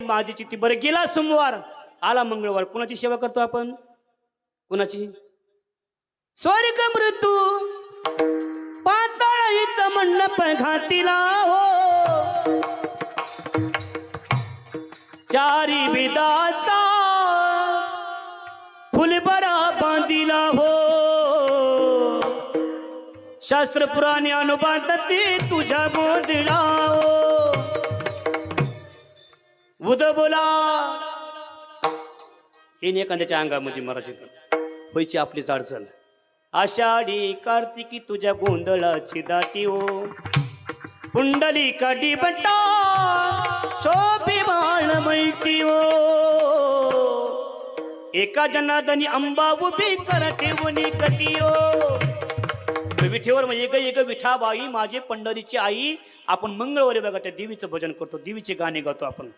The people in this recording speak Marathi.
माझी चित्ती. बरं गेला सोमवार आला मंगळवार, कुणाची सेवा करतो आपण? कुणाची? स्वर्ग मृत्यू पाताळ हिचं मंडप घातिला हो, चारी वेदाचा फुलबरा बांधिला हो, शास्त्र पुराणे अनुबांधते तुझ्या गोंधळा हो. उद बोला येणे एखाद्याच्या अंगामध्ये मराठीत व्हायची आपलीच अडचण. आषाढी कार्तिकी तुझ्या गोंधळाची दाटी हो, पुंडली काठी बट्टा शोभी बाळ मैटी हो, एका जनार्दनी अंबा उभी कर ठेवणी कटी हो. विठेवर म्हणजे एक विठाबाई माझे पंढरीची आई. आपण मंगळवारी बघा त्या देवीचं भजन करतो, देवीचे गाणे गातो आपण.